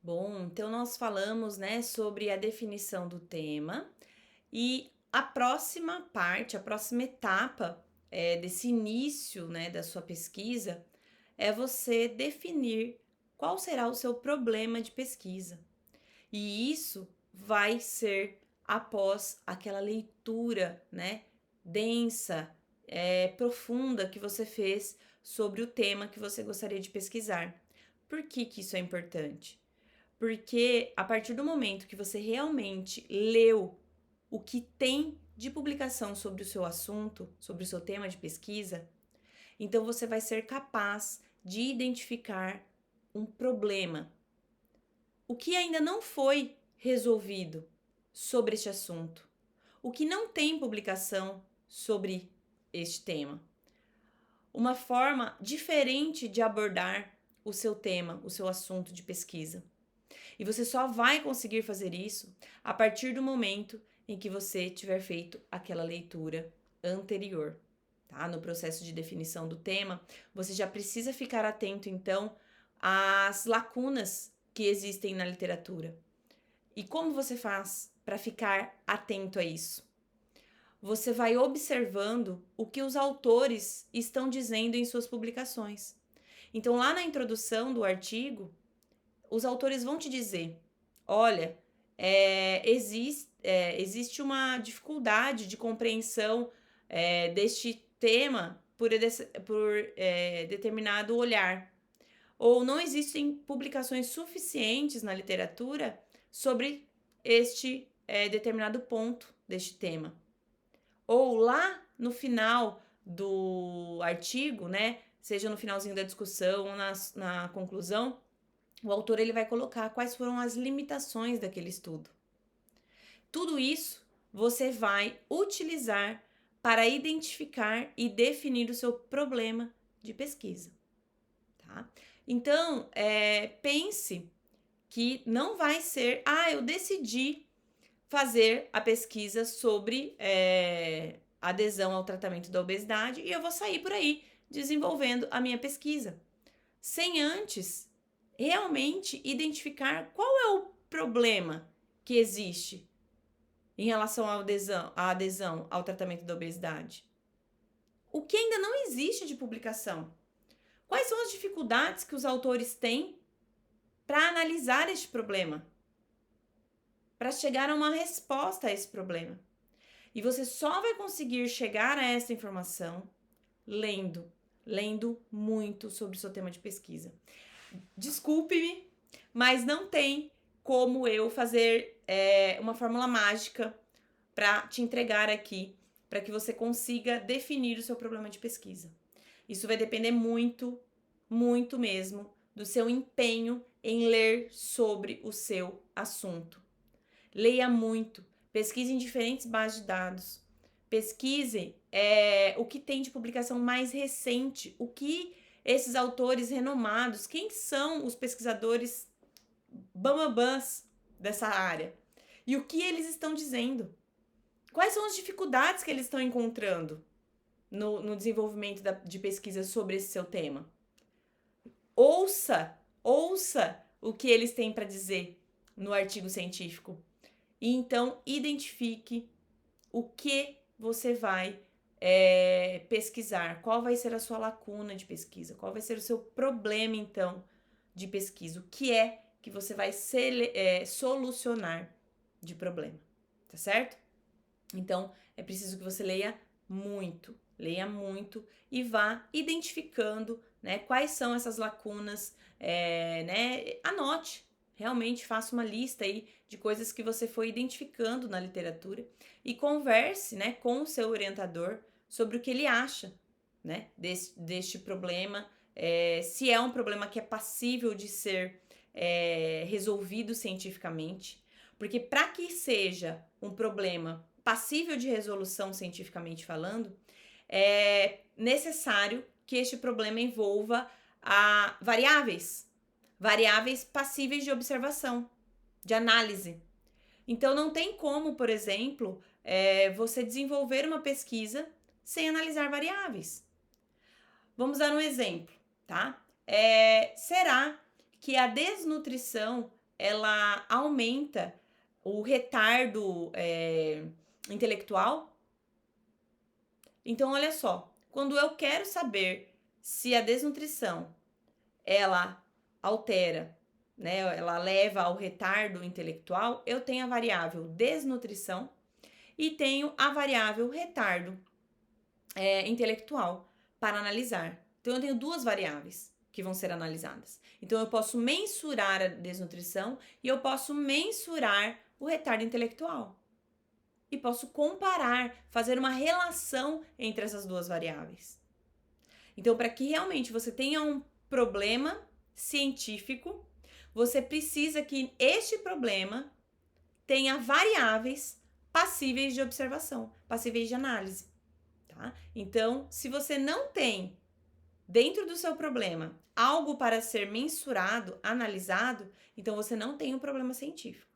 Bom, então nós falamos, né, sobre a definição do tema e a próxima parte, a próxima etapa desse início, né, da sua pesquisa é você definir qual será o seu problema de pesquisa. E isso vai ser após aquela leitura, né, densa, profunda que você fez sobre o tema que você gostaria de pesquisar. Por que que isso é importante? Porque a partir do momento que você realmente leu o que tem de publicação sobre o seu assunto, sobre o seu tema de pesquisa, então você vai ser capaz de identificar um problema. O que ainda não foi resolvido sobre este assunto? O que não tem publicação sobre este tema? Uma forma diferente de abordar o seu tema, o seu assunto de pesquisa. E você só vai conseguir fazer isso a partir do momento em que você tiver feito aquela leitura anterior, tá? No processo de definição do tema, você já precisa ficar atento então às lacunas que existem na literatura. E como você faz para ficar atento a isso? Você vai observando o que os autores estão dizendo em suas publicações. Então, lá na introdução do artigo, os autores vão te dizer: olha, existe uma dificuldade de compreensão deste tema por determinado olhar. Ou não existem publicações suficientes na literatura sobre este determinado ponto deste tema. Ou lá no final do artigo, né, seja no finalzinho da discussão ou na conclusão, o autor ele vai colocar quais foram as limitações daquele estudo. Tudo isso você vai utilizar para identificar e definir o seu problema de pesquisa, tá? Então, pense que não vai ser, eu decidi fazer a pesquisa sobre adesão ao tratamento da obesidade e eu vou sair por aí desenvolvendo a minha pesquisa, sem antes realmente identificar qual é o problema que existe em relação à adesão ao tratamento da obesidade. O que ainda não existe de publicação? Quais são as dificuldades que os autores têm para analisar este problema? Para chegar a uma resposta a esse problema. E você só vai conseguir chegar a essa informação lendo muito sobre o seu tema de pesquisa. Desculpe-me, mas não tem como eu fazer uma fórmula mágica para te entregar aqui, para que você consiga definir o seu problema de pesquisa. Isso vai depender muito, muito mesmo, do seu empenho em ler sobre o seu assunto. Leia muito, pesquise em diferentes bases de dados, pesquise o que tem de publicação mais recente, o que esses autores renomados, quem são os pesquisadores bambambãs dessa área e o que eles estão dizendo. Quais são as dificuldades que eles estão encontrando no desenvolvimento de pesquisa sobre esse seu tema? Ouça o que eles têm para dizer no artigo científico. E então identifique o que você vai pesquisar, qual vai ser a sua lacuna de pesquisa, qual vai ser o seu problema, então, de pesquisa, o que é que você vai solucionar de problema, tá certo? Então, é preciso que você leia muito e vá identificando, né, quais são essas lacunas, né, anote, realmente faça uma lista aí de coisas que você foi identificando na literatura e converse, né, com o seu orientador sobre o que ele acha, né, deste problema, se é um problema que é passível de ser resolvido cientificamente, porque para que seja um problema passível de resolução cientificamente falando, é necessário que este problema envolva variáveis passíveis de observação, de análise. Então, não tem como, por exemplo, você desenvolver uma pesquisa sem analisar variáveis. Vamos dar um exemplo, tá? Será que a desnutrição ela aumenta o retardo intelectual. Então, olha só, quando eu quero saber se a desnutrição ela altera, né, ela leva ao retardo intelectual, eu tenho a variável desnutrição e tenho a variável retardo intelectual para analisar. Então, eu tenho duas variáveis que vão ser analisadas. Então, eu posso mensurar a desnutrição e eu posso mensurar o retardo intelectual. E posso comparar, fazer uma relação entre essas duas variáveis. Então, para que realmente você tenha um problema científico, você precisa que este problema tenha variáveis passíveis de observação, passíveis de análise. Tá? Então, se você não tem dentro do seu problema algo para ser mensurado, analisado, então você não tem um problema científico.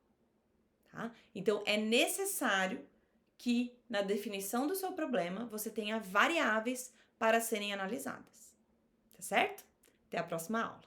Tá? Então, é necessário que na definição do seu problema você tenha variáveis para serem analisadas. Tá certo? Até a próxima aula.